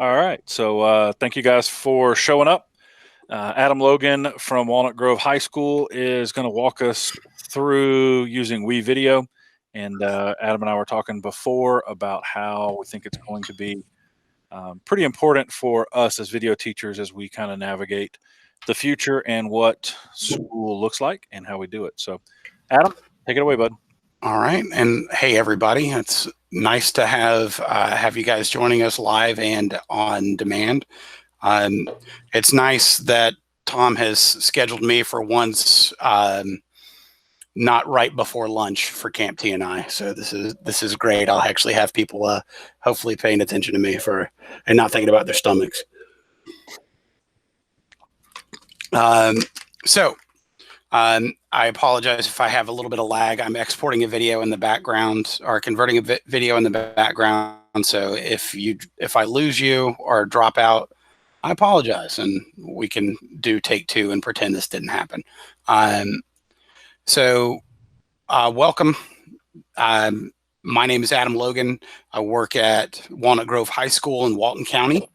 All right. So thank you guys for showing up. Adam Logan from Walnut Grove High School is going to walk us through using WeVideo. And Adam and I were talking before about how we think it's going to be pretty important for us as video teachers as we kind of navigate the future and what school looks like and how we do it. So, Adam, take it away, bud. All right, and hey everybody, it's nice to have you guys joining us live and on demand. It's nice that Tom has scheduled me for once, not right before lunch for Camp T&I. So this is great. I'll actually have people hopefully paying attention to me and not thinking about their stomachs. I apologize if I have a little bit of lag. I'm exporting a video in the background or converting a video in the background. So if I lose you or drop out, I apologize, and we can do take two and pretend this didn't happen. Welcome. My name is Adam Logan. I work at Walnut Grove High School in Walton County.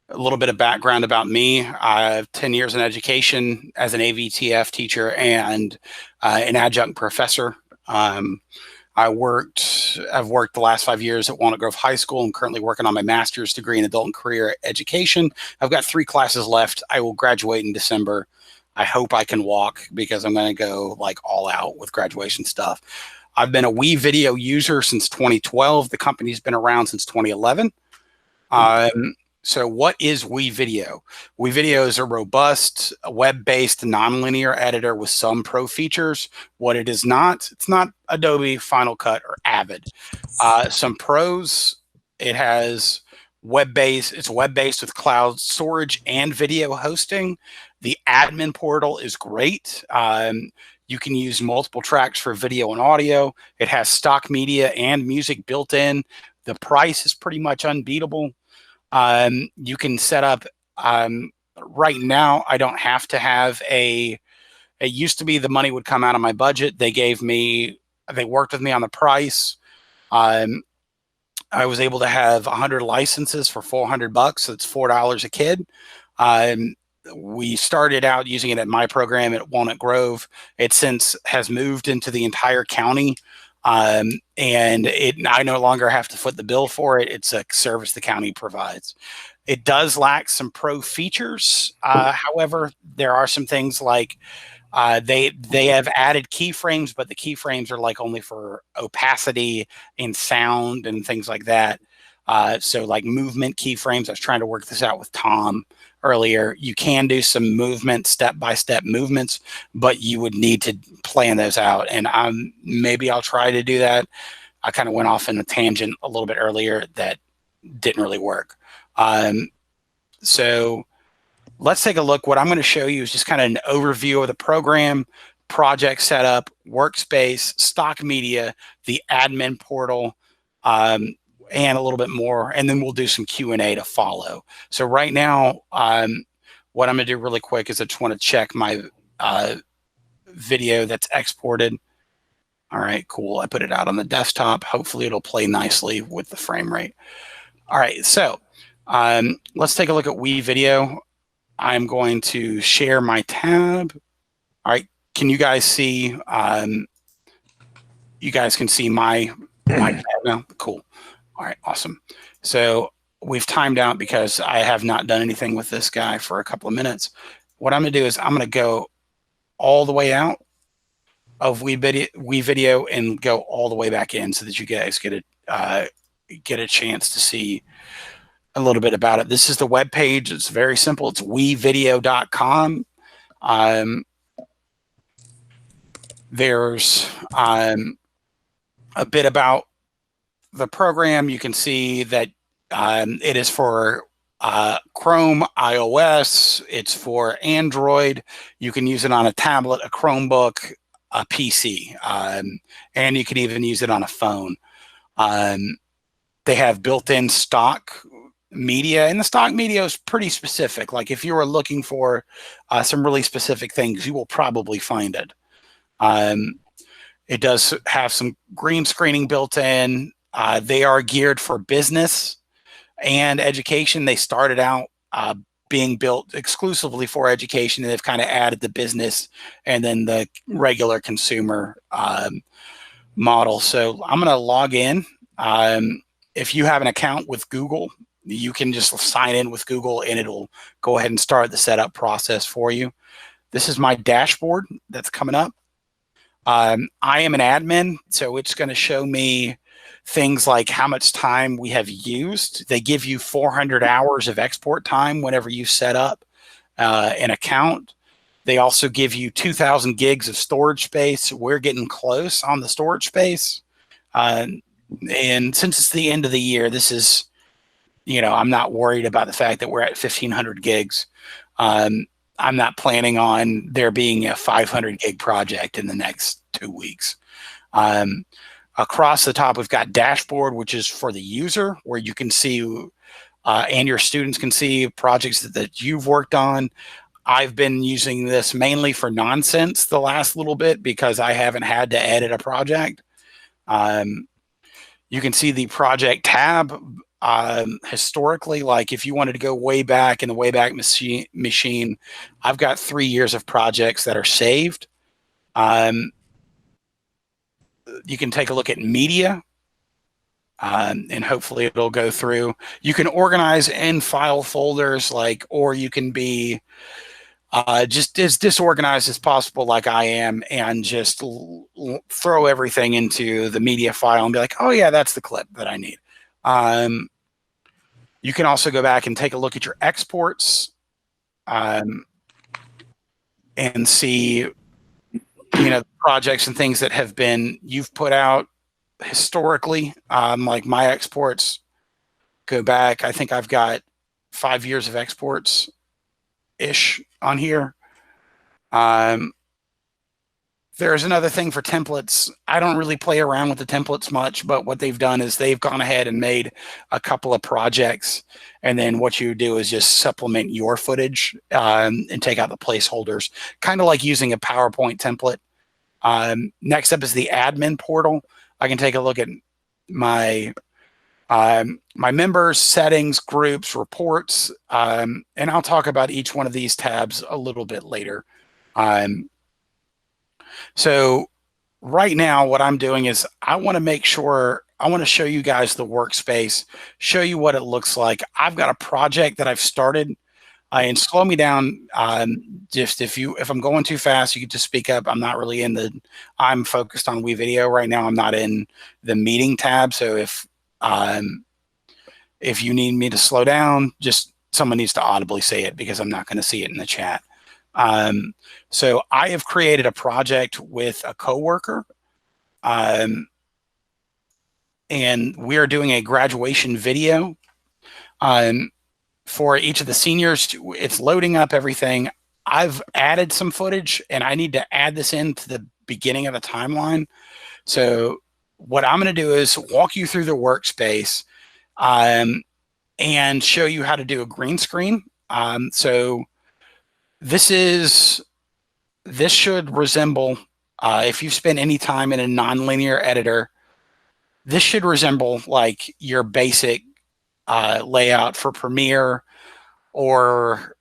A little bit of background about me. I have 10 years in education as an AVTF teacher and an adjunct professor. I've worked the last 5 years at Walnut Grove High School. I'm currently working on my master's degree in adult and career education. I've got 3 classes left. I will graduate in December. I hope I can walk because I'm going to go like all out with graduation stuff. I've been a WeVideo user since 2012. The company's been around since 2011. So what is WeVideo? WeVideo is a robust, web-based, nonlinear editor with some pro features. What it is not, it's not Adobe Final Cut or Avid. Some pros, it has web-based, it's web-based with cloud storage and video hosting. The admin portal is great. You can use multiple tracks for video and audio. It has stock media and music built in. The price is pretty much unbeatable. You can set up, right now, I don't have to have it used to be the money would come out of my budget. They worked with me on the price. I was able to have 100 licenses for $400. So it's $4 a kid. We started out using it at my program at Walnut Grove. It since has moved into the entire county. And I no longer have to foot the bill for it. It's a service the county provides. It does lack some pro features. However, there are some things like they have added keyframes, but the keyframes are like only for opacity and sound and things like that. So like movement keyframes, I was trying to work this out with Tom earlier. You can do some movement, step-by-step movements, but you would need to plan those out. And maybe I'll try to do that. I kind of went off in a tangent a little bit earlier that didn't really work. So let's take a look. What I'm going to show you is just kind of an overview of the program, project setup, workspace, stock media, the admin portal, and a little bit more, and then we'll do some Q&A to follow. So right now, what I'm gonna do really quick is I just wanna check my video that's exported. All right, cool, I put it out on the desktop. Hopefully it'll play nicely with the frame rate. All right, so let's take a look at WeVideo. I'm going to share my tab. All right, can you guys see, you guys can see my tab now? Cool. All right, awesome. So we've timed out because I have not done anything with this guy for a couple of minutes. What I'm going to do is I'm going to go all the way out of WeVideo and go all the way back in so that you guys get a chance to see a little bit about it. This is the web page. It's very simple. It's wevideo.com. There's a bit about the program. You can see that it is for Chrome, iOS. It's for Android. You can use it on a tablet, a Chromebook, a PC, and you can even use it on a phone. They have built-in stock media, and the stock media is pretty specific. Like if you were looking for some really specific things, you will probably find it. It does have some green screening built in. They are geared for business and education. They started out being built exclusively for education, and they've kind of added the business and then the regular consumer model. So I'm going to log in. If you have an account with Google, you can just sign in with Google and it'll go ahead and start the setup process for you. This is my dashboard that's coming up. I am an admin, so it's going to show me things like how much time we have used. They give you 400 hours of export time whenever you set up an account. They also give you 2,000 gigs of storage space. We're getting close on the storage space. And since it's the end of the year, this is, I'm not worried about the fact that we're at 1,500 gigs. I'm not planning on there being a 500 gig project in the next 2 weeks. Across the top, we've got dashboard, which is for the user, where you can see and your students can see projects that you've worked on. I've been using this mainly for nonsense the last little bit because I haven't had to edit a project. You can see the project tab. Historically, like if you wanted to go way back in the Wayback Machine, I've got 3 years of projects that are saved. You can take a look at media, and hopefully it'll go through. You can organize in file folders, or you can be just as disorganized as possible, like I am, and just throw everything into the media file and be like, oh yeah, that's the clip that I need. You can also go back and take a look at your exports and see, projects and things that you've put out historically. Like my exports go back, I think I've got 5 years of exports-ish on here. There's another thing for templates. I don't really play around with the templates much, but what they've done is they've gone ahead and made a couple of projects, and then what you do is just supplement your footage and take out the placeholders, kind of like using a PowerPoint template. Next up is the admin portal. I can take a look at my members, settings, groups, reports, and I'll talk about each one of these tabs a little bit later. So right now, what I'm doing is I want to show you guys the workspace, show you what it looks like. I've got a project that I've started, and slow me down. Just if I'm going too fast, you can just speak up. I'm not really I'm focused on WeVideo right now. I'm not in the meeting tab. So if you need me to slow down, just someone needs to audibly say it because I'm not going to see it in the chat. So I have created a project with a coworker, and we are doing a graduation video for each of the seniors. It's loading up everything. I've added some footage, and I need to add this into the beginning of the timeline. So what I'm going to do is walk you through the workspace and show you how to do a green screen. So this should resemble, if you've spent any time in a nonlinear editor, this should resemble like your basic layout for Premiere or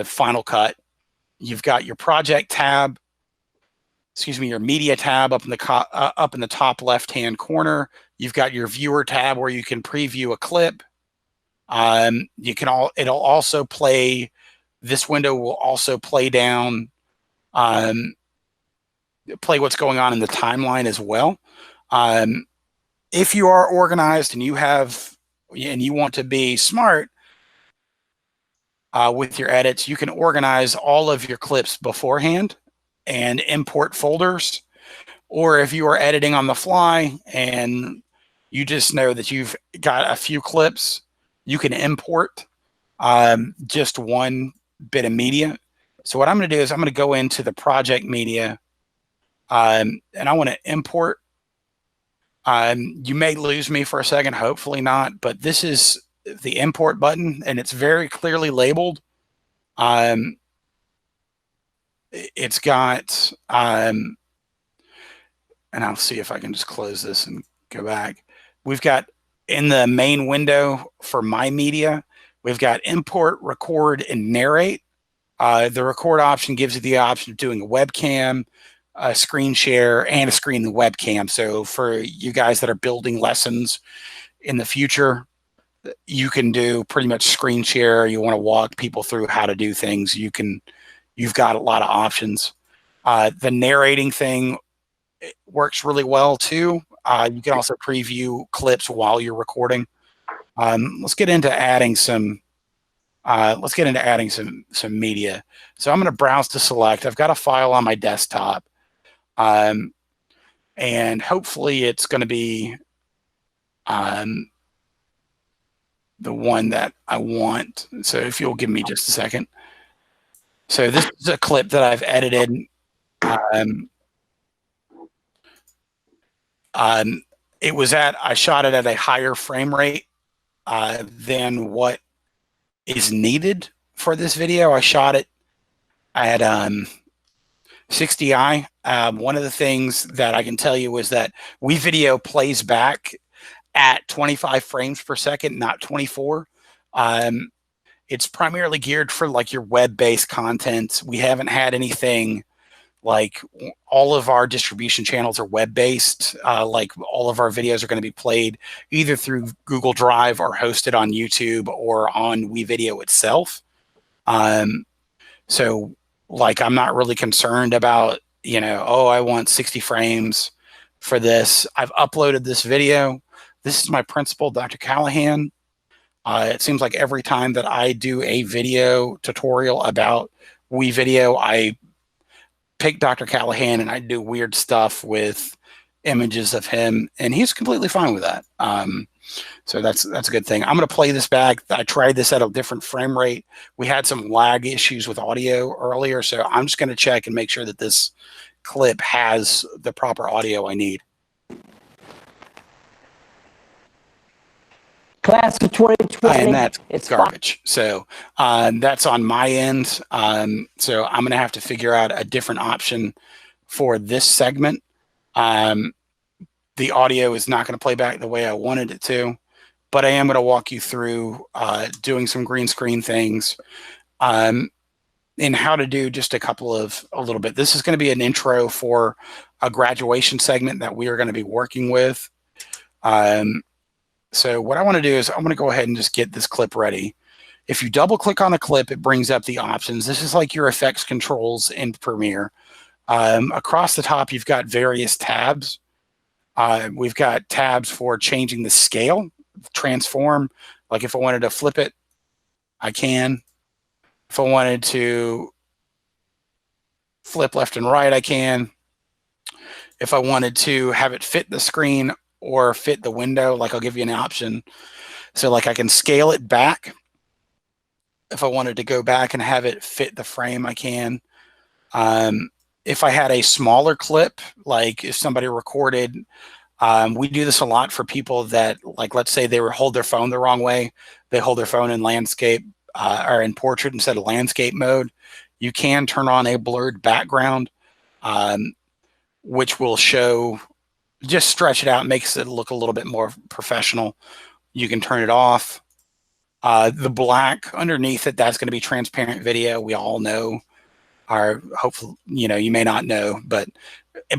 Final Cut. You've got your project tab, your media tab up in the top left-hand corner. You've got your viewer tab where you can preview a clip. It'll also play. This window will also play down, play what's going on in the timeline as well. If you are organized and you want to be smart with your edits, you can organize all of your clips beforehand and import folders. Or if you are editing on the fly and you just know that you've got a few clips, you can import just one bit of media. So what I'm going to do is I'm going to go into the project media, and I want to import. You may lose me for a second, hopefully not, but this is the import button, and it's very clearly labeled. It's got, and I'll see if I can just close this and go back. We've got in the main window for my media, we've got import, record, and narrate. The record option gives you the option of doing a webcam, a screen share, and a screen webcam. So for you guys that are building lessons in the future, you can do pretty much screen share. You want to walk people through how to do things. You've got a lot of options. The narrating thing works really well too. You can also preview clips while you're recording. Let's get into adding some. Some media. So I'm going to browse to select. I've got a file on my desktop, and hopefully it's going to be the one that I want. So if you'll give me just a second. So this is a clip that I've edited. I shot it at a higher frame rate than what is needed for this video. I shot it at 60i. One of the things that I can tell you is that WeVideo plays back at 25 frames per second, not 24. It's primarily geared for like your web-based content. We haven't had anything like all of our distribution channels are web-based. Like all of our videos are going to be played either through Google Drive or hosted on YouTube or on WeVideo itself. So like I'm not really concerned about, oh, I want 60 frames for this. I've uploaded this video. This is my principal, Dr. Callahan. It seems like every time that I do a video tutorial about WeVideo, I pick Dr. Callahan and I do weird stuff with images of him, and he's completely fine with that. So that's a good thing. I'm going to play this back. I tried this at a different frame rate. We had some lag issues with audio earlier, so I'm just going to check and make sure that this clip has the proper audio I need. Class of 2020. And that's garbage. So that's on my end. So I'm going to have to figure out a different option for this segment. The audio is not going to play back the way I wanted it to, but I am going to walk you through doing some green screen things and how to do just a little bit. This is going to be an intro for a graduation segment that we are going to be working with. So what I want to do is I'm going to go ahead and just get this clip ready. If you double click on the clip, it brings up the options. This is like your effects controls in Premiere. Across the top, you've got various tabs. We've got tabs for changing the scale, transform. Like if I wanted to flip it, I can. If I wanted to flip left and right, I can. If I wanted to have it fit the screen or fit the window, like I'll give you an option. So like I can scale it back. If I wanted to go back and have it fit the frame, I can. If I had a smaller clip, like if somebody recorded, we do this a lot for people that, like, let's say they hold their phone the wrong way. They hold their phone in landscape or in portrait instead of landscape mode. You can turn on a blurred background, which will show, just stretch it out, makes it look a little bit more professional. You can turn it off. The black underneath it, that's going to be transparent video. We all know, or hopefully, you may not know, but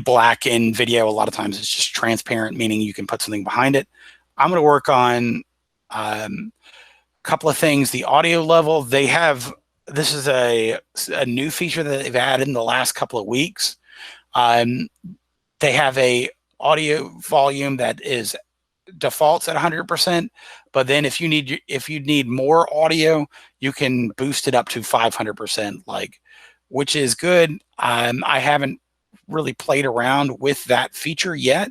black in video, a lot of times it's just transparent, meaning you can put something behind it. I'm going to work on a couple of things. The audio level, this is a new feature that they've added in the last couple of weeks. They have a audio volume that is defaults at 100%, but then if you need more audio, you can boost it up to 500%, which is good. I haven't really played around with that feature yet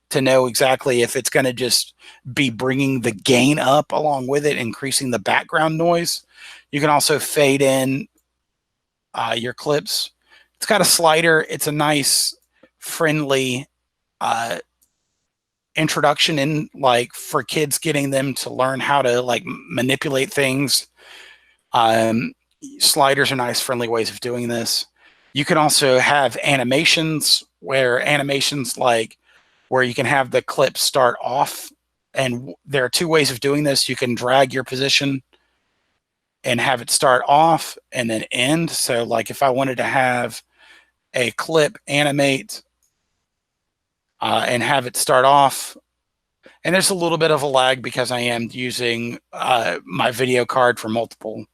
to know exactly if it's going to just be bringing the gain up along with it, increasing the background noise. You can also fade in your clips. It's got a slider. It's a nice, friendly introduction in, for kids, getting them to learn how to manipulate things. Sliders are nice, friendly ways of doing this. You can also have animations where you can have the clip start off And there are two ways of doing this. You can drag your position and have it start off and then end. So like if I wanted to have a clip animate and have it start off, and there's a little bit of a lag because I am using my video card for multiple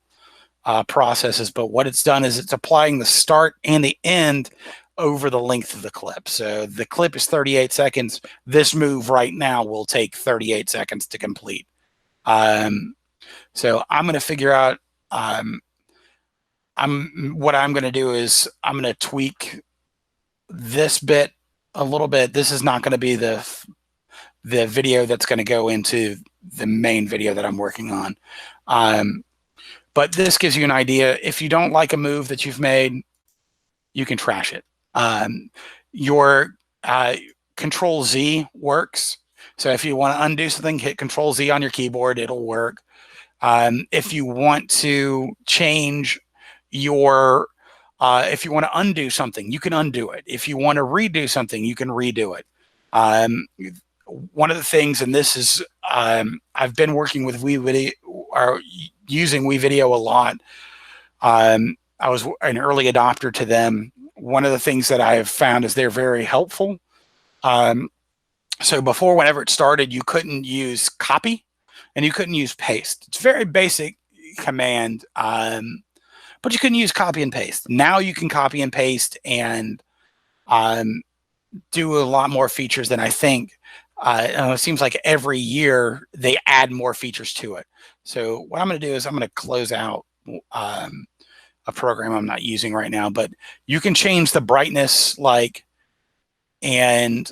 processes, but what it's done is it's applying the start and the end over the length of the clip. So the clip is 38 seconds. This move right now will take 38 seconds to complete. So I'm going to figure out, what I'm going to do is I'm going to tweak this bit a little bit. This is not going to be the video that's going to go into the main video that I'm working on. But this gives you an idea. If you don't like a move that you've made, you can trash it. Your Control Z works. So if you want to undo something, hit Control Z on your keyboard, it'll work. If you want to change your, if you want to undo something, you can undo it. If you want to redo something, you can redo it. One of the things, and this is, I've been working with WeVideo, or using WeVideo a lot. I was an early adopter to them. One of the things that I have found is they're very helpful. So before, whenever it started, you couldn't use copy and you couldn't use paste. It's a very basic command, but you couldn't use copy and paste. Now you can copy and paste and do a lot more features than I think. It seems like every year they add more features to it. So what I'm going to do is I'm going to close out a program I'm not using right now, but you can change the brightness, like, and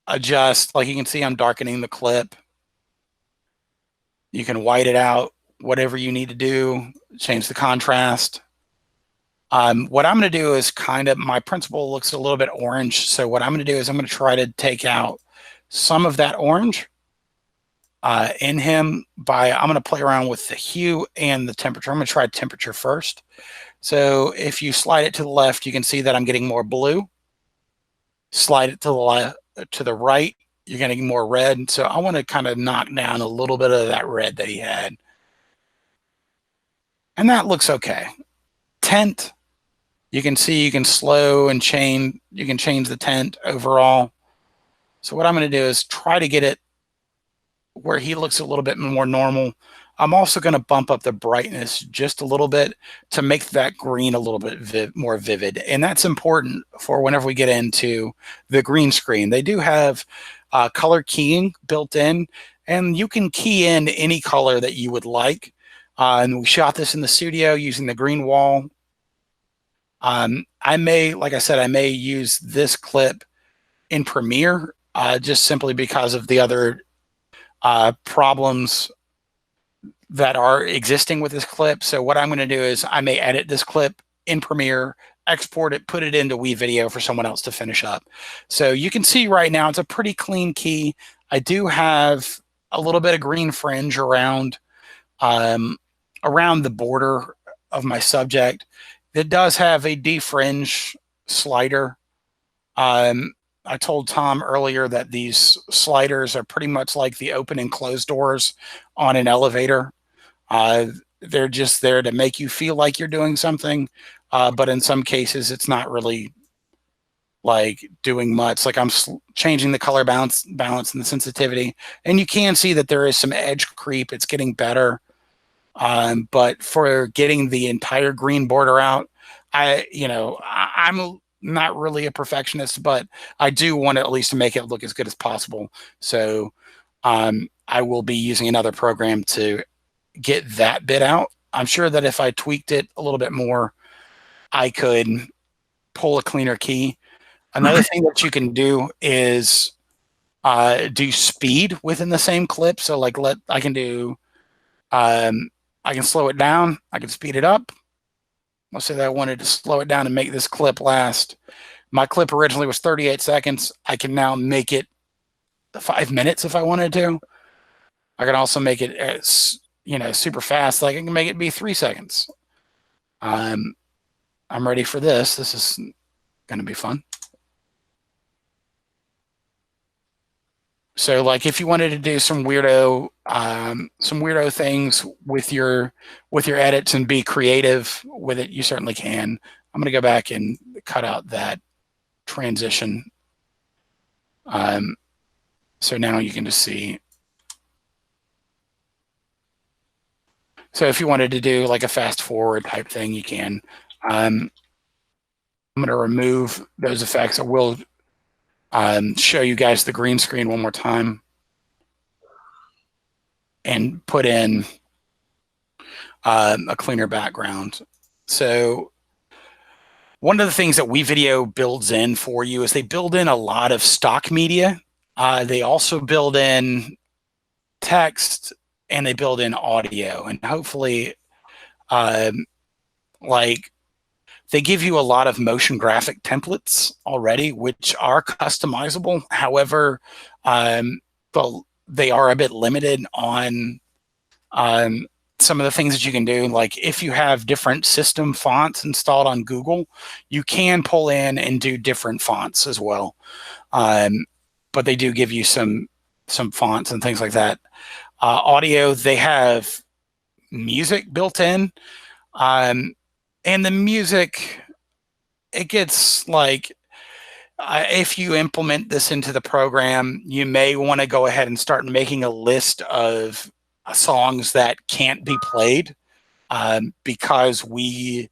adjust. Like you can see I'm darkening the clip. You can white it out, whatever you need to do, change the contrast. What I'm going to do is my principal looks a little bit orange. So what I'm going to do is I'm going to try to take out some of that orange in him I'm going to play around with the hue and the temperature. I'm going to try temperature first. So if you slide it to the left, you can see that I'm getting more blue. Slide it to the left, to the right, you're getting more red. So I want to kind of knock down a little bit of that red that he had. And that looks okay. Tint, you can see you can slow and change, you can change the tint overall. So what I'm going to do is try to get it where he looks a little bit more normal. I'm also going to bump up the brightness just a little bit to make that green a little bit more vivid. And that's important for whenever we get into the green screen. They do have color keying built in, and you can key in any color that you would like. And we shot this in the studio using the green wall. I may, like I said, I may use this clip in Premiere just simply because of the other problems that are existing with this clip. So what I'm going to do is I may edit this clip in Premiere, export it, put it into WeVideo for someone else to finish up. So you can see right now it's a pretty clean key. I do have a little bit of green fringe around the border of my subject. It does have a defringe slider. I told Tom earlier that these sliders are pretty much like the open and close doors on an elevator. They're just there to make you feel like you're doing something, but in some cases it's not really like doing much. Like I'm changing the color balance and the sensitivity, and you can see that there is some edge creep. It's getting better, but for getting the entire green border out, I'm not really a perfectionist, but I do want to at least make it look as good as possible. So I will be using another program to get that bit out. I'm sure that if I tweaked it a little bit more, I could pull a cleaner key. Another thing that you can do is do speed within the same clip. So like I can slow it down. I can speed it up. Let's say that I wanted to slow it down and make this clip last. My clip originally was 38 seconds. I can now make it 5 minutes if I wanted to. I can also make it super fast. Like I can make it be 3 seconds. I'm ready for this. This is going to be fun. So like if you wanted to do some weirdo things with your edits and be creative with it, you certainly can. I'm going to go back and cut out that transition. So now you can just see. So if you wanted to do like a fast forward type thing, you can. I'm going to remove those effects. I will show you guys the green screen one more time and put in a cleaner background. So one of the things that WeVideo builds in for you is they build in a lot of stock media. They also build in text and they build in audio, and hopefully like they give you a lot of motion graphic templates already, which are customizable. However, they are a bit limited on some of the things that you can do. Like if you have different system fonts installed on Google, you can pull in and do different fonts as well. But they do give you some fonts and things like that. Audio, they have music built in. And the music, it gets like, if you implement this into the program, you may want to go ahead and start making a list of songs that can't be played, because it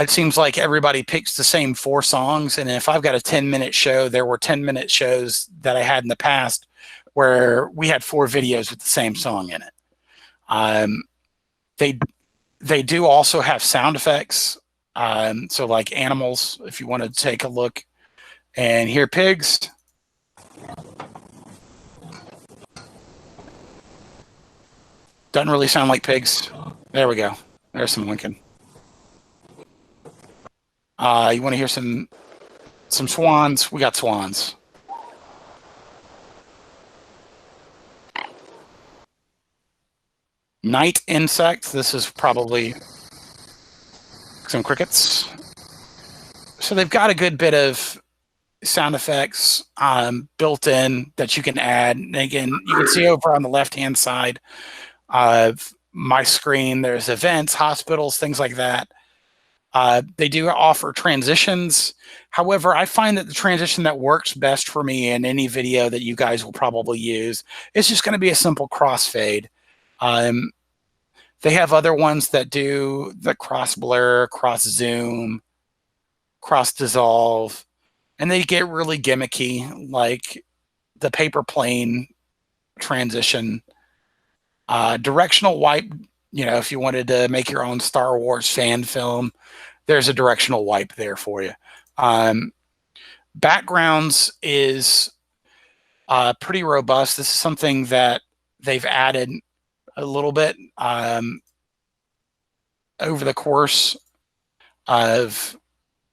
seems like everybody picks the same 4 songs. And if I've got a 10-minute show, there were 10-minute shows that I had in the past where we had 4 videos with the same song in it. They do also have sound effects. So like animals, if you want to take a look and hear pigs. Doesn't really sound like pigs. There we go. There's some Lincoln. You want to hear some swans? We got swans. Night insects. This is probably some crickets. So they've got a good bit of sound effects built in that you can add. And again, you can see over on the left-hand side of my screen, there's events, hospitals, things like that. They do offer transitions. However, I find that the transition that works best for me in any video that you guys will probably use is just going to be a simple crossfade. They have other ones that do the cross blur, cross zoom, cross dissolve, and they get really gimmicky, like the paper plane transition. Directional wipe, if you wanted to make your own Star Wars fan film, there's a directional wipe there for you. Backgrounds is pretty robust. This is something that they've added a little bit over the course of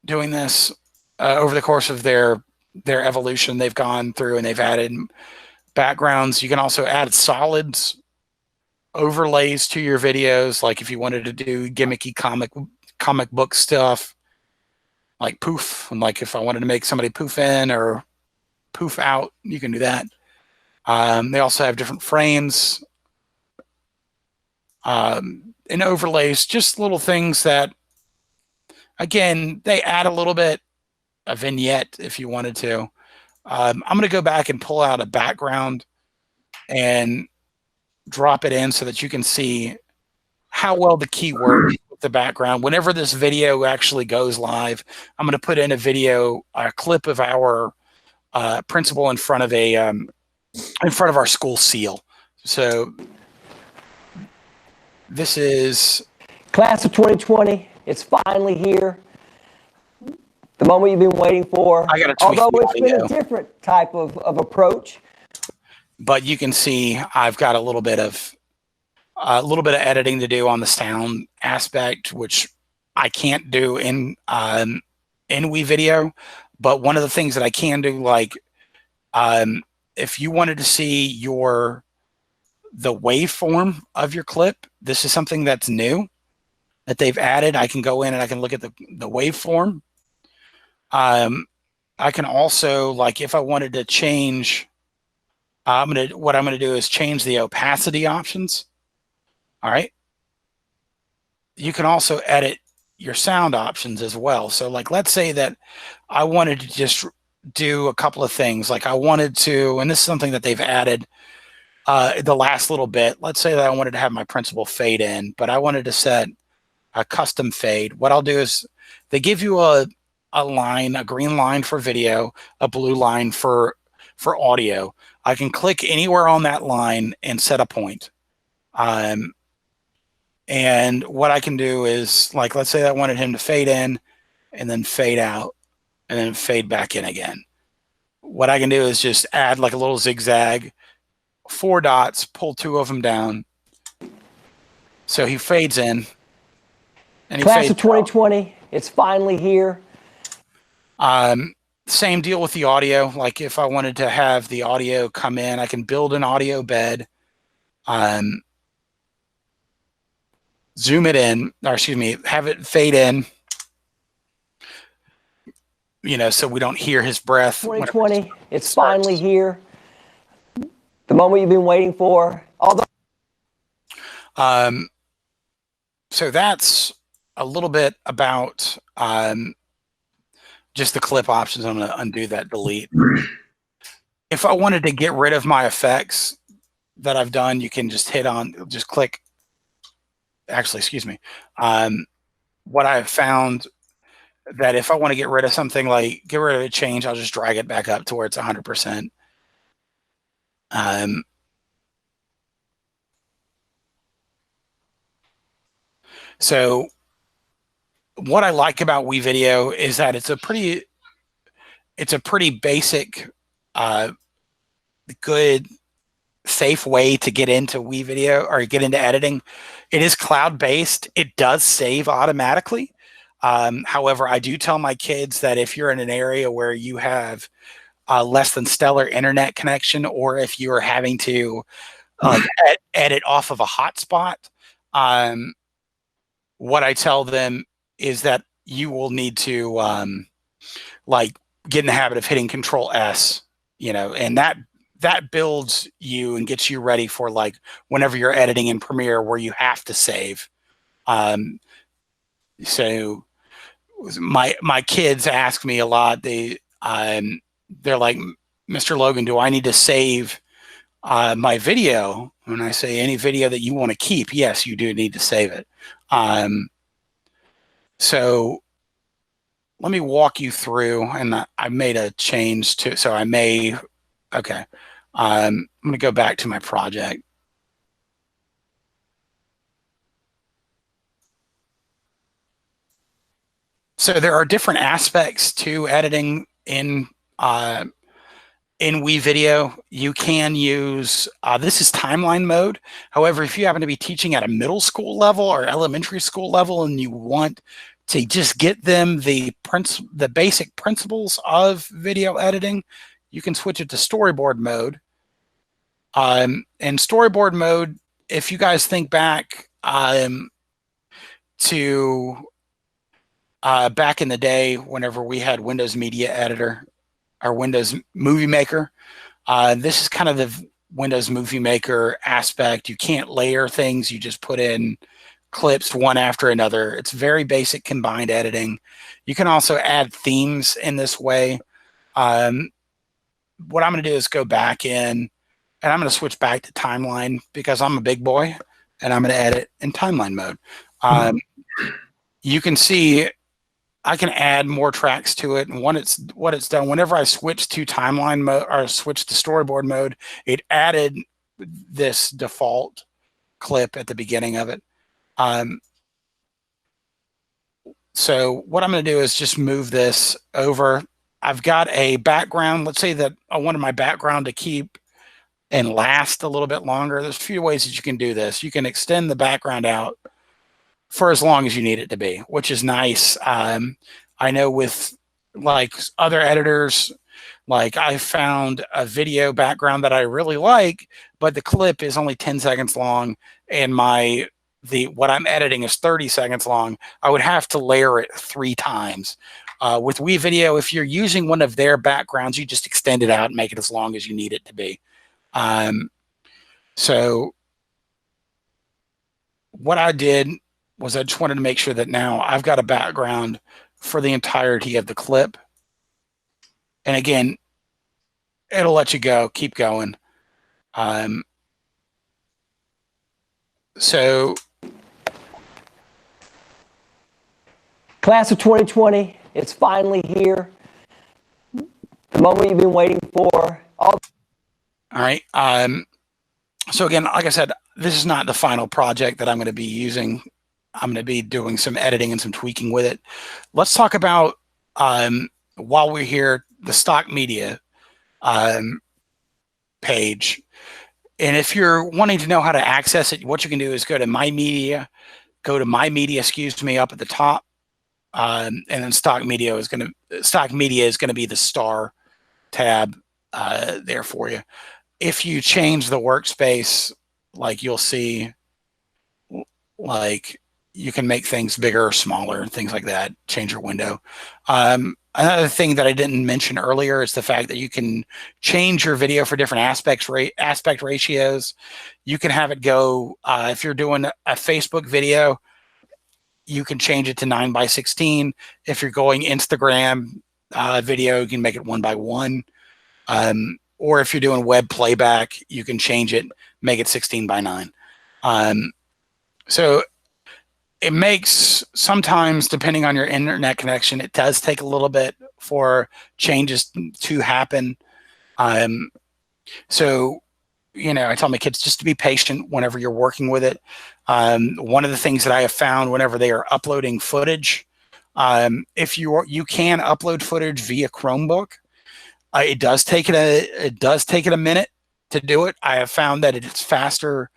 doing this. Over the course of their evolution, they've gone through and they've added backgrounds. You can also add solids overlays to your videos, like if you wanted to do gimmicky comic book stuff, like poof, and like if I wanted to make somebody poof in or poof out, you can do that. They also have different frames and overlays, just little things that, again, they add a little bit, a vignette if you wanted to. I'm going to go back and pull out a background and drop it in so that you can see how well the key works with the background. Whenever this video actually goes live, I'm going to put in a clip of our principal in front of our school seal. So this is Class of 2020. It's finally here. The moment you've been waiting for. I gotta tweak although the it's been audio. a different type of approach. But you can see I've got a little bit of editing to do on the sound aspect, which I can't do in WeVideo. But one of the things that I can do, like if you wanted to see the waveform of your clip, this is something that's new that they've added. I can go in and I can look at the waveform. I can also, like if I wanted to change what I'm gonna do is change the opacity options. All right. You can also edit your sound options as well. So like, let's say that I wanted to just do a couple of things. Like I wanted to, and this is something that they've added the last little bit. Let's say that I wanted to have my principal fade in, but I wanted to set a custom fade. What I'll do is they give you a line, a green line for video, a blue line for audio. I can click anywhere on that line and set a point. And what I can do is, like, let's say I wanted him to fade in and then fade out and then fade back in again. What I can do is just add like a little zigzag, 4 dots, pull 2 of them down. So he fades in. And he Class fades of 2020, it's finally here. Same deal with the audio. Like if I wanted to have the audio come in, I can build an audio bed. Zoom it in, or excuse me, have it fade in, you know, so we don't hear his breath. 2020, it's finally here. The moment you've been waiting for. Although, so that's a little bit about just the clip options. I'm going to undo that delete. If I wanted to get rid of my effects that I've done, you can just just click. Actually, excuse me. What I've found that if I want to get rid of something, like get rid of a change, I'll just drag it back up to where it's 100%. So what I like about WeVideo is that it's a pretty basic, good, safe way to get into WeVideo or get into editing. It is cloud-based. It does save automatically. However, I do tell my kids that if you're in an area where you have less than stellar internet connection, or if you are having to edit off of a hotspot, what I tell them is that you will need to like get in the habit of hitting Control S, you know, and that builds you and gets you ready for like whenever you're editing in Premiere where you have to save. So my kids ask me a lot. They're like, Mr. Logan, do I need to save my video? And I say, any video that you want to keep, yes, you do need to save it. So let me walk you through, and I made a change to, so I may, okay. I'm going to go back to my project. So there are different aspects to editing in WeVideo. You can use, this is timeline mode. However, if you happen to be teaching at a middle school level or elementary school level and you want to just get them the basic principles of video editing, you can switch it to storyboard mode. And storyboard mode, if you guys think back to back in the day, whenever we had Windows Media Editor or Windows Movie Maker, this is kind of the Windows Movie Maker aspect. You can't layer things. You just put in clips one after another. It's very basic combined editing. You can also add themes in this way. What I'm going to do is go back in, and I'm going to switch back to timeline because I'm a big boy, and I'm going to edit in timeline mode. You can see I can add more tracks to it, and what it's done, whenever I switch to timeline mode or switch to storyboard mode, it added this default clip at the beginning of it. So what I'm going to do is just move this over. I've got a background. Let's say that I wanted my background to keep and last a little bit longer. There's a few ways that you can do this. You can extend the background out for as long as you need it to be, which is nice. I know with like other editors, like I found a video background that I really like, but the clip is only 10 seconds long and what I'm editing is 30 seconds long. I would have to layer it 3 times. With WeVideo, if you're using one of their backgrounds, you just extend it out and make it as long as you need it to be. So what I did was I just wanted to make sure that now I've got a background for the entirety of the clip. And again, it'll let you go, keep going. So Class of 2020, it's finally here. The moment you've been waiting for. All right. So again, like I said, this is not the final project that I'm going to be using. I'm going to be doing some editing and some tweaking with it. Let's talk about, while we're here, the stock media page. And if you're wanting to know how to access it, what you can do is go to My Media, excuse me, up at the top. And then stock media is going to be the star tab there for you. If you change the workspace, like you'll see, like you can make things bigger or smaller, things like that, change your window. Another thing that I didn't mention earlier is the fact that you can change your video for different aspect ratios. You can have it go, if you're doing a Facebook video, you can change it to 9:16. If you're going Instagram video, you can make it 1:1. Or if you're doing web playback, you can change it, make it 16:9. So it makes, sometimes depending on your internet connection, it does take a little bit for changes to happen. So, you know, I tell my kids just to be patient whenever you're working with it. One of the things that I have found whenever they are uploading footage, if you can upload footage via Chromebook, it does take it a minute to do it. I have found that it's faster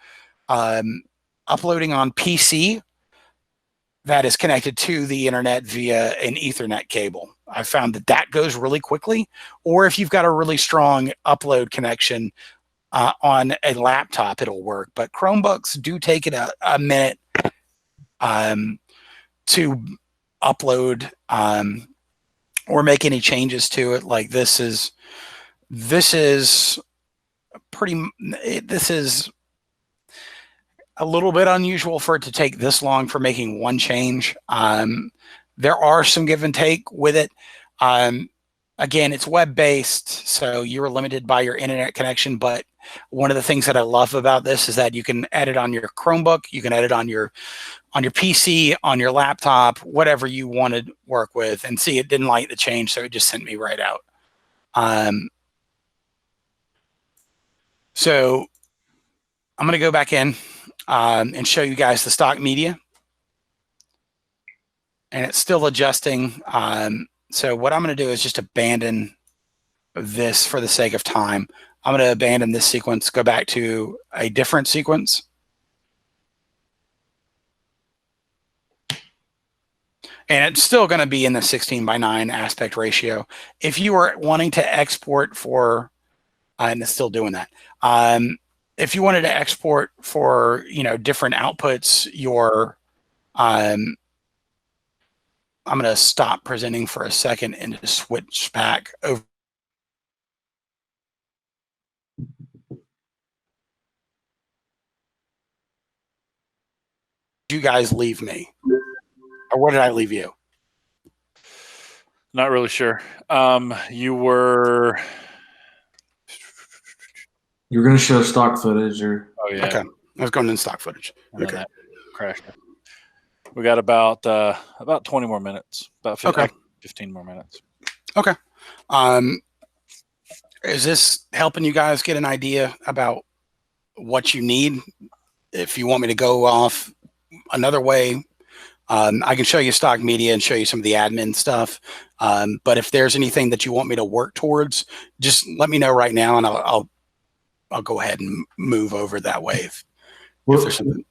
uploading on PC that is connected to the internet via an Ethernet cable. I found that goes really quickly. Or if you've got a really strong upload connection on a laptop, it'll work. But Chromebooks do take it a minute to upload or make any changes to it. Like this is a little bit unusual for it to take this long for making one change. There are some give and take with it. Again, it's web-based, so you're limited by your internet connection. But one of the things that I love about this is that you can edit on your Chromebook, you can edit on your PC, on your laptop, whatever you want to work with. And see, it didn't like the change, so it just sent me right out. So I'm going to go back in and show you guys the stock media. And it's still adjusting. So what I'm going to do is just abandon this for the sake of time. I'm going to abandon this sequence, go back to a different sequence. And it's still going to be in the 16:9 aspect ratio. If you are wanting to export for, and it's still doing that. If you wanted to export for, you know, different outputs, I'm going to stop presenting for a second and just switch back over. You guys leave me, or where did I leave you? Not really sure. You were going to show stock footage, or oh yeah. Okay, I was going in stock footage. And Okay, crashed. We got about 20 more minutes. About 15 more minutes. Okay. Is this helping you guys get an idea about what you need? If you want me to go off another way, I can show you stock media and show you some of the admin stuff. But if there's anything that you want me to work towards, just let me know right now, and I'll go ahead and move over that way. If there's something.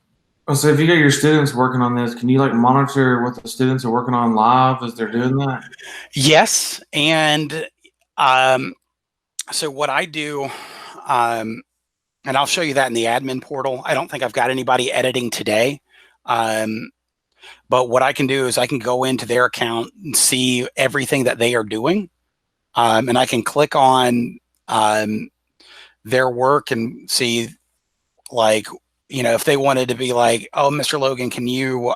So if you got your students working on this, can you like monitor what the students are working on live as they're doing that? Yes, and so what I do, and I'll show you that in the admin portal. I don't think I've got anybody editing today, but what I can do is I can go into their account and see everything that they are doing, and I can click on their work and see, like, if they wanted to be like, oh, Mr. Logan, can you,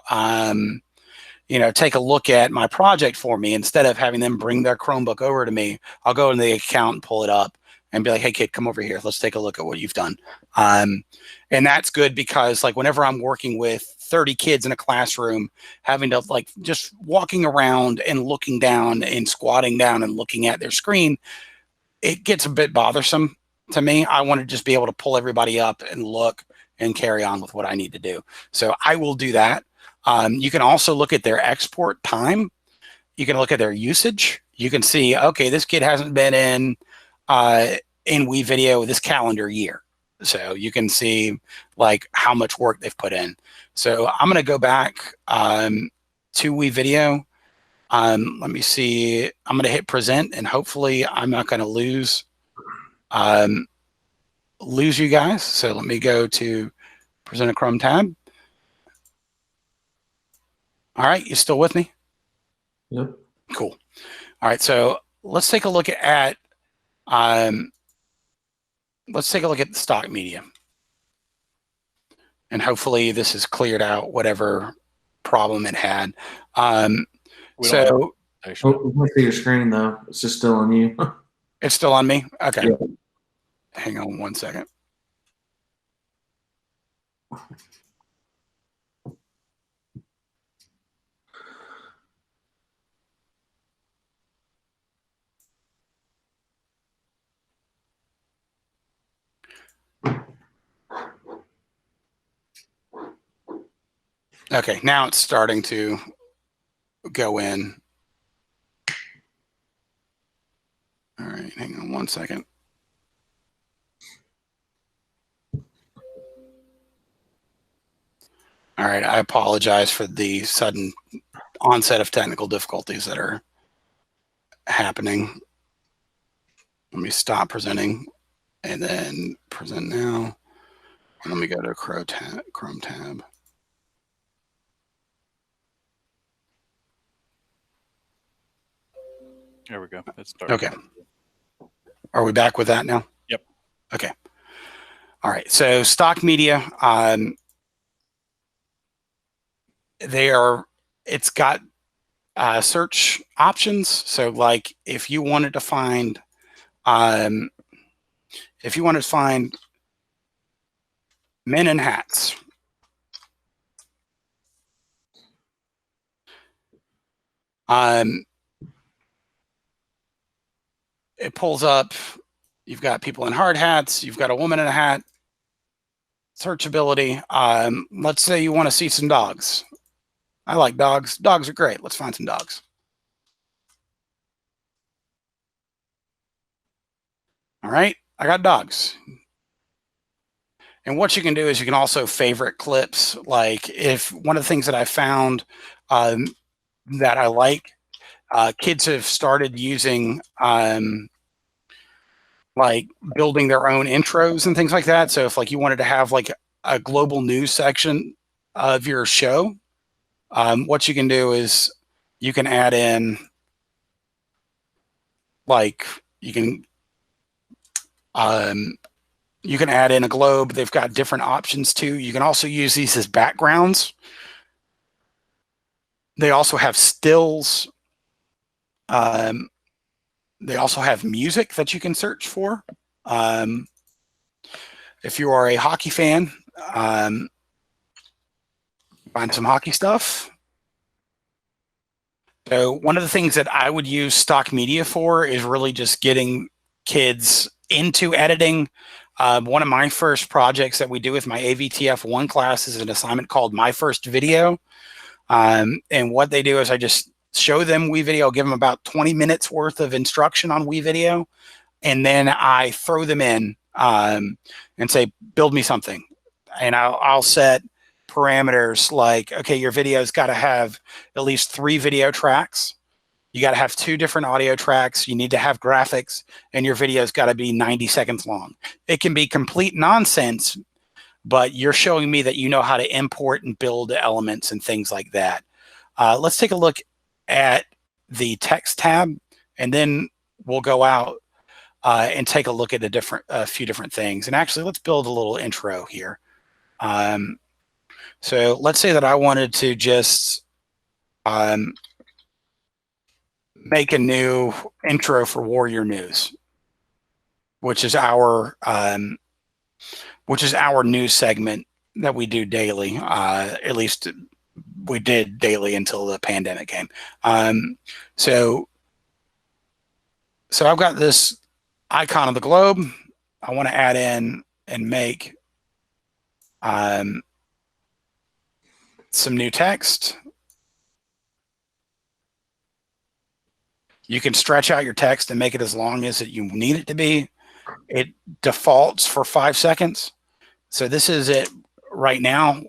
take a look at my project for me? Instead of having them bring their Chromebook over to me, I'll go in the account and pull it up and be like, hey, kid, come over here. Let's take a look at what you've done. And that's good because, like, whenever I'm working with 30 kids in a classroom, having to, like, just walking around and looking down and squatting down and looking at their screen, it gets a bit bothersome to me. I want to just be able to pull everybody up and look and carry on with what I need to do. So I will do that. You can also look at their export time. You can look at their usage. You can see, okay, this kid hasn't been in WeVideo this calendar year. So you can see, like, how much work they've put in. So I'm going to go back to WeVideo. Let me see. I'm going to hit present, and hopefully I'm not going to lose you guys. So let me go to present a Chrome tab. All right, you still with me? Yep. Cool. All right, so let's take a look at the stock media, and hopefully this has cleared out whatever problem it had. So we can see your screen though. It's just still on you. It's still on me. Okay. Yeah. Hang on one second. Okay, now it's starting to go in. All right, hang on one second. All right, I apologize for the sudden onset of technical difficulties that are happening. Let me stop presenting and then present now. And let me go to Chrome tab. There we go. It started. Okay. Are we back with that now? Yep. Okay. All right. So stock media, it's got search options. So, like, if you wanted to find men in hats, it pulls up, you've got people in hard hats, you've got a woman in a hat, searchability. Let's say you want to see some dogs. I like dogs. Dogs are great. Let's find some dogs. All right, I got dogs. And what you can do is you can also favorite clips. Like, if one of the things that I found that I like, kids have started using like building their own intros and things like that. So if, like, you wanted to have like a global news section of your show, what you can do is you can add in, like, you can add in a globe. They've got different options too. You can also use these as backgrounds. They also have stills. They also have music that you can search for. If you are a hockey fan, find some hockey stuff. So one of the things that I would use stock media for is really just getting kids into editing. One of my first projects that we do with my AVTF1 class is an assignment called My First Video. And what they do is I just show them WeVideo, give them about 20 minutes worth of instruction on WeVideo, and then I throw them in and say, build me something. And I'll set parameters like, okay, your video's got to have at least 3 video tracks. You got to have 2 different audio tracks. You need to have graphics, and your video's got to be 90 seconds long. It can be complete nonsense, but you're showing me that you know how to import and build elements and things like that. Let's take a look at the text tab, and then we'll go out. and take a look at a few different things. And actually, let's build a little intro here. So let's say that I wanted to just make a new intro for Warrior News, which is our news segment that we do daily. At least we did daily until the pandemic came. So I've got this icon of the globe. I want to add in and make some new text. You can stretch out your text and make it as long as you need it to be. It defaults for 5 seconds. So this is it right now.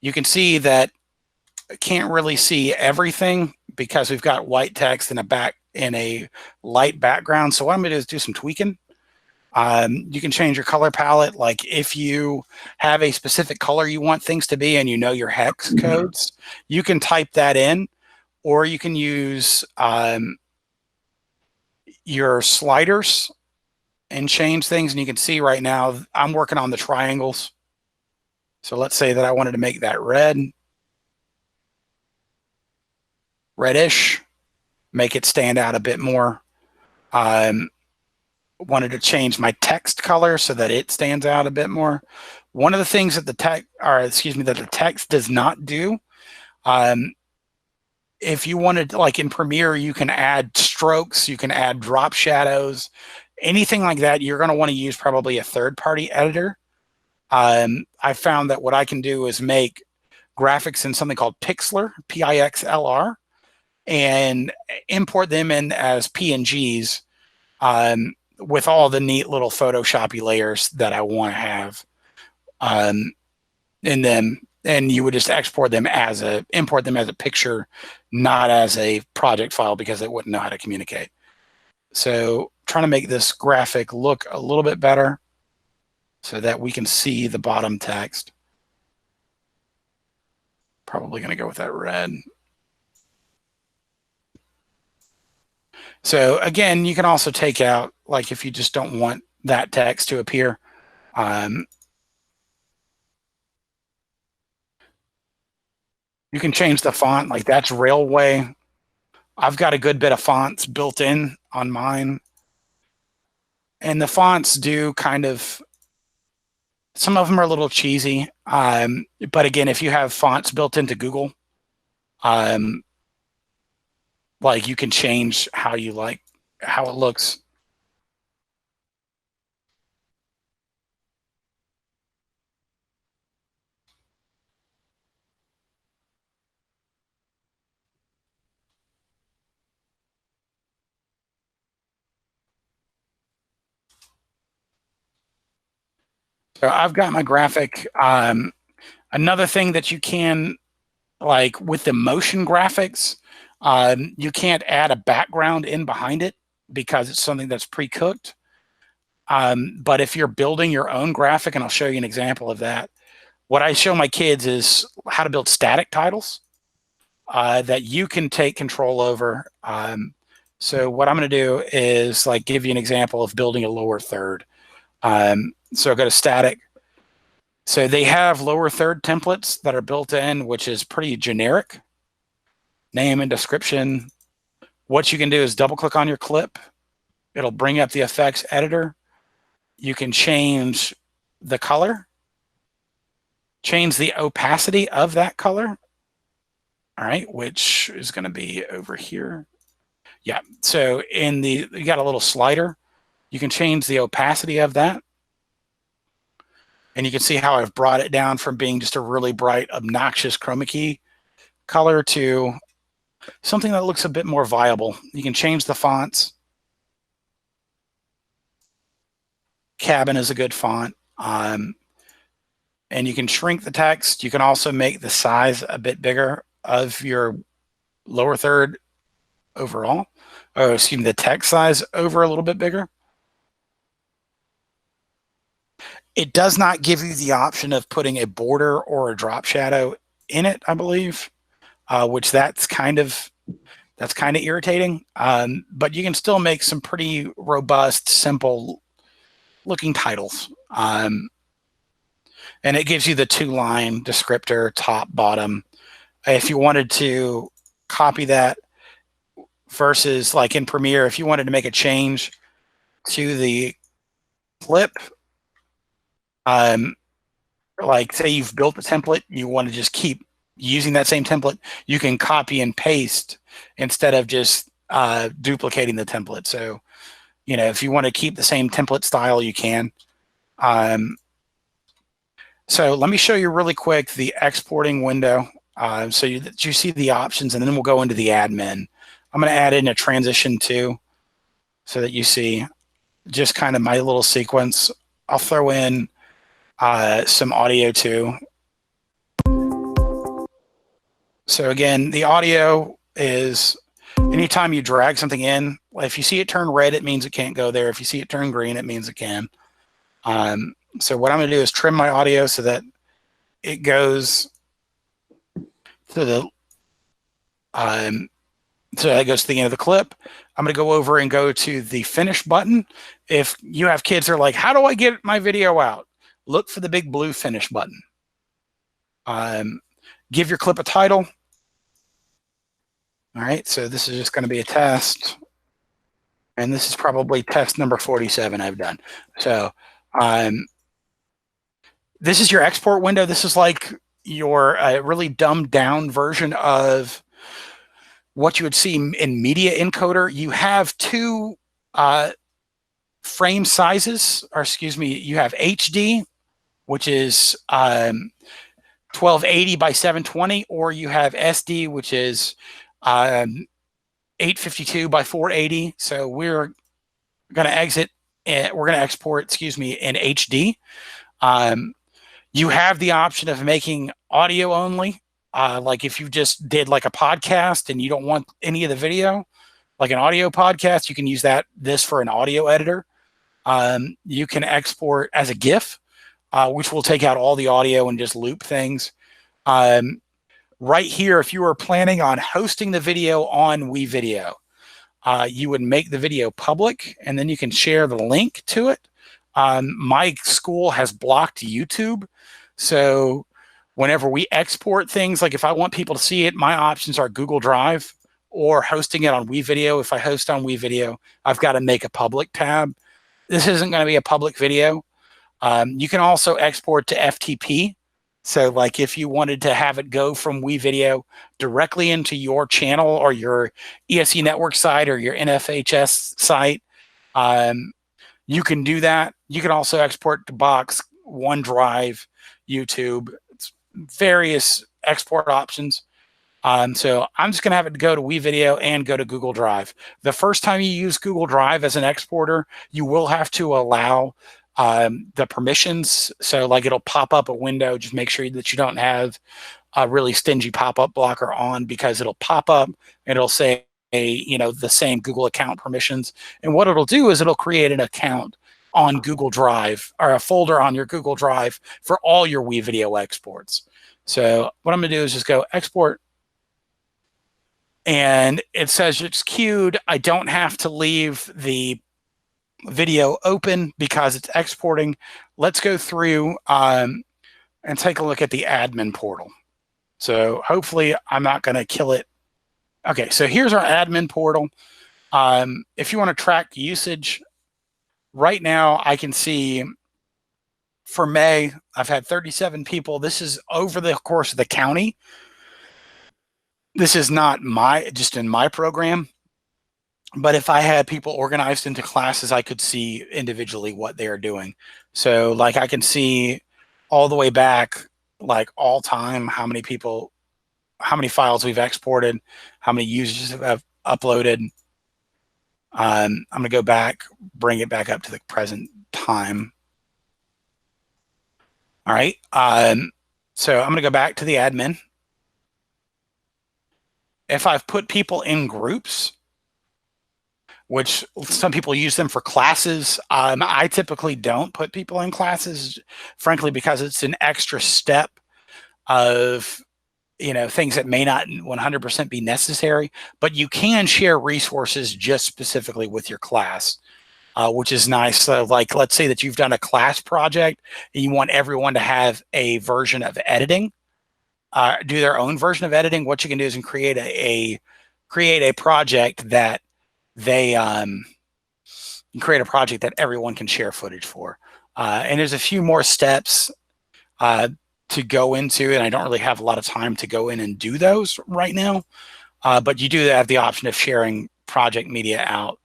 You can see that I can't really see everything because we've got white text in a light background. So what I'm going to do is do some tweaking. You can change your color palette. Like if you have a specific color you want things to be and you know your hex codes, you can type that in, or you can use your sliders and change things. And you can see right now I'm working on the triangles. So let's say that I wanted to make that reddish, make it stand out a bit more. Wanted to change my text color so that it stands out a bit more. One of the things that the text does not do, if you wanted, like in Premiere, you can add strokes, you can add drop shadows, anything like that. You're going to want to use probably a third-party editor. I found that what I can do is make graphics in something called Pixlr, Pixlr, and import them in as PNGs. With all the neat little Photoshoppy layers that I want to have. And you would just import them as a picture, not as a project file, because it wouldn't know how to communicate. So trying to make this graphic look a little bit better so that we can see the bottom text. Probably going to go with that red. So again, you can also take out, like if you just don't want that text to appear, you can change the font. Like that's Railway. I've got a good bit of fonts built in on mine. And the fonts do kind of, some of them are a little cheesy. But again, if you have fonts built into Google, like you can change how you like how it looks. So I've got my graphic. Another thing that you can, like with the motion graphics, you can't add a background in behind it because it's something that's pre-cooked. But if you're building your own graphic, and I'll show you an example of that, what I show my kids is how to build static titles that you can take control over. So what I'm going to do is like give you an example of building a lower third. So go to static. So they have lower third templates that are built in, which is pretty generic. Name and description. What you can do is double click on your clip. It'll bring up the effects editor. You can change the color, change the opacity of that color. All right, which is going to be over here. Yeah, so you got a little slider. You can change the opacity of that. And you can see how I've brought it down from being just a really bright, obnoxious chroma key color to something that looks a bit more viable. You can change the fonts. Cabin is a good font. And you can shrink the text. You can also make the size a bit bigger of your lower third overall. Or excuse me, the text size over a little bit bigger. It does not give you the option of putting a border or a drop shadow in it, I believe, which that's kind of That's kind of irritating, but you can still make some pretty robust, simple looking titles. And it gives you the 2-line descriptor, top, bottom. If you wanted to copy that versus like in Premiere, if you wanted to make a change to the clip, like say you've built a template, you want to just keep using that same template, you can copy and paste instead of just duplicating the template. So, you know, if you want to keep the same template style, you can. So let me show you really quick the exporting window. So you see the options, and then we'll go into the admin. I'm going to add in a transition too, so that you see just kind of my little sequence. I'll throw in some audio too. So again, the audio is anytime you drag something in, if you see it turn red, it means it can't go there. If you see it turn green, it means it can. So what I'm going to do is trim my audio so that it goes to the so that goes to the end of the clip. I'm going to go over and go to the finish button. If you have kids that are like, how do I get my video out? Look for the big blue finish button. Give your clip a title. All right, so this is just going to be a test. And this is probably test number 47 I've done. So this is your export window. This is like your really dumbed down version of what you would see in Media Encoder. You have two frame sizes, or excuse me, you have HD, which is 1280 by 720, or you have SD, which is 852 by 480. So we're going to export, excuse me, in HD. You have the option of making audio only. Like if you just did like a podcast and you don't want any of the video, like an audio podcast, you can use this for an audio editor. You can export as a GIF, which will take out all the audio and just loop things. Right here, if you were planning on hosting the video on WeVideo, you would make the video public, and then you can share the link to it. My school has blocked YouTube, so whenever we export things, like if I want people to see it, my options are Google Drive or hosting it on WeVideo. If I host on WeVideo, I've got to make a public tab. This isn't going to be a public video. You can also export to FTP. So like if you wanted to have it go from WeVideo directly into your channel or your ESE network site or your NFHS site, you can do that. You can also export to Box, OneDrive, YouTube, various export options. So I'm just going to have it go to WeVideo and go to Google Drive. The first time you use Google Drive as an exporter, you will have to allow the permissions. So like it'll pop up a window. Just make sure that you don't have a really stingy pop-up blocker on, because it'll pop up and it'll say, the same Google account permissions. And what it'll do is it'll create an account on Google Drive, or a folder on your Google Drive for all your WeVideo exports. So what I'm going to do is just go export. And it says it's queued. I don't have to leave the video open because it's exporting. Let's go through and take a look at the admin portal. So hopefully I'm not going to kill it. Okay, so here's our admin portal. If you want to track usage, right now I can see for May, I've had 37 people. This is over the course of the county. This is not just in my program. But if I had people organized into classes, I could see individually what they are doing. So like I can see all the way back, like all time, how many files we've exported, how many users have uploaded. I'm going to go back, bring it back up to the present time. All right. So I'm going to go back to the admin. If I've put people in groups, which some people use them for classes, I typically don't put people in classes, frankly, because it's an extra step of things that may not 100% be necessary, but you can share resources just specifically with your class, which is nice. So like, let's say that you've done a class project and you want everyone to have a version of editing, do their own version of editing. What you can do is create a project that create a project that everyone can share footage for. And there's a few more steps to go into, and I don't really have a lot of time to go in and do those right now, but you do have the option of sharing project media out.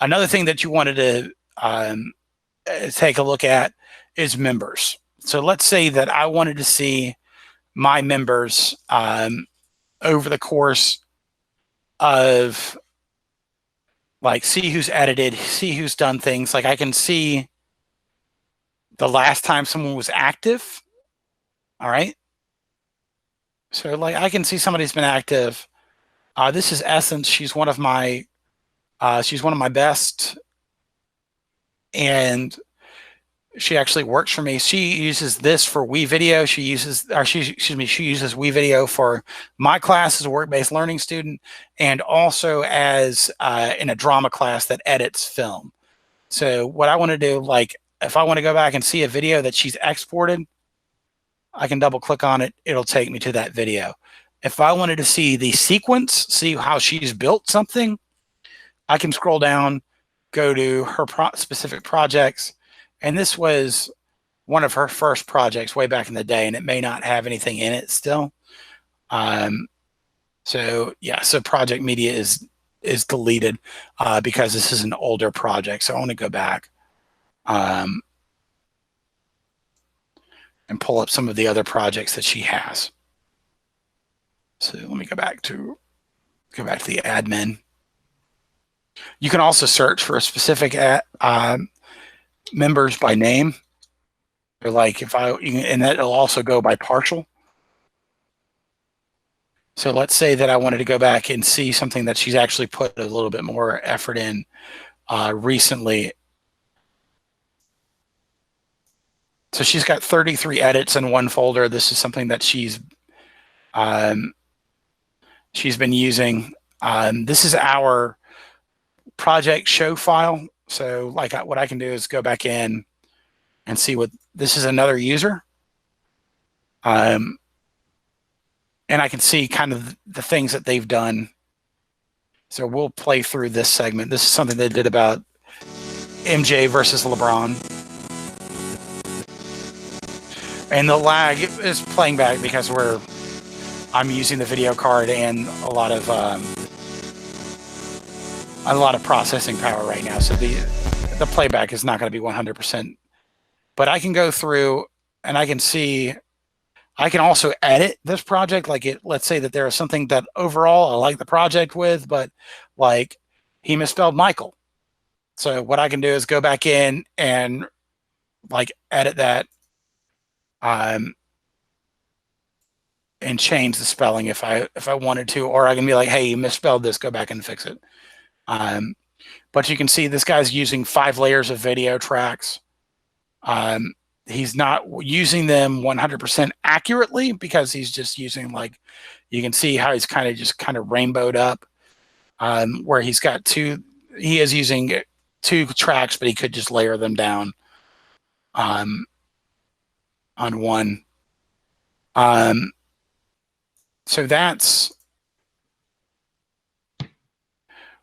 Another thing that you wanted to take a look at is members. So let's say that I wanted to see my members over the course of, like, see who's edited, see who's done things. Like I can see the last time someone was active. All right. So like I can see somebody's been active. This is Essence. She's one of my best, and she actually works for me. She uses this for WeVideo. She uses WeVideo for my class as a work-based learning student, and also as in a drama class that edits film. So what I want to do, like if I want to go back and see a video that she's exported, I can double click on it. It'll take me to that video. If I wanted to see the sequence, see how she's built something, I can scroll down, go to her specific projects. And this was one of her first projects way back in the day, and it may not have anything in it still. So yeah, so project media is deleted because this is an older project. So I want to go back and pull up some of the other projects that she has. So let me go back to the admin. You can also search for a specific members by name, or like and that'll also go by partial. So let's say that I wanted to go back and see something that she's actually put a little bit more effort in recently. So she's got 33 edits in one folder. This is something that she's been using. This is our project show file. So like what I can do is go back in and see what this is, another user. And I can see kind of the things that they've done. So we'll play through this segment. This is something they did about MJ versus LeBron. And the lag is playing back because I'm using the video card and a lot of processing power right now. So the playback is not going to be 100%. But I can go through and I can see. I can also edit this project. Like let's say that there is something that overall I like the project with, but like he misspelled Michael. So what I can do is go back in and like edit that and change the spelling if I wanted to, or I can be like, hey, you misspelled this, go back and fix it. But you can see this guy's using 5 layers of video tracks. He's not using them 100% accurately because he's just using, like, you can see how he's kind of rainbowed up, where he is using 2 tracks, but he could just layer them down on one. So that's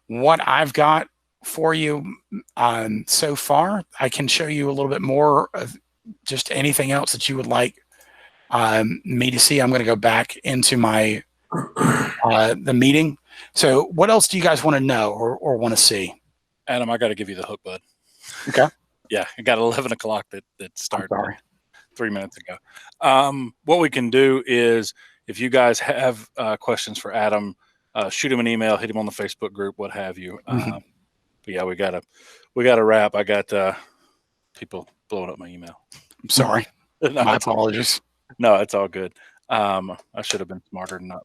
what I've got for you so far. I can show you a little bit more of just anything else that you would like me to see. I'm going to go back into my the meeting. So what else do you guys want to know or want to see? Adam, I got to give you the hook, bud. Okay. Yeah, I got 11 o'clock that started 3 minutes ago. What we can do is, if you guys have questions for Adam, shoot him an email, hit him on the Facebook group, what have you. But yeah, we gotta wrap. I got people blowing up my email. I'm sorry. No, my apologies. No, it's all good. I should have been smarter than not.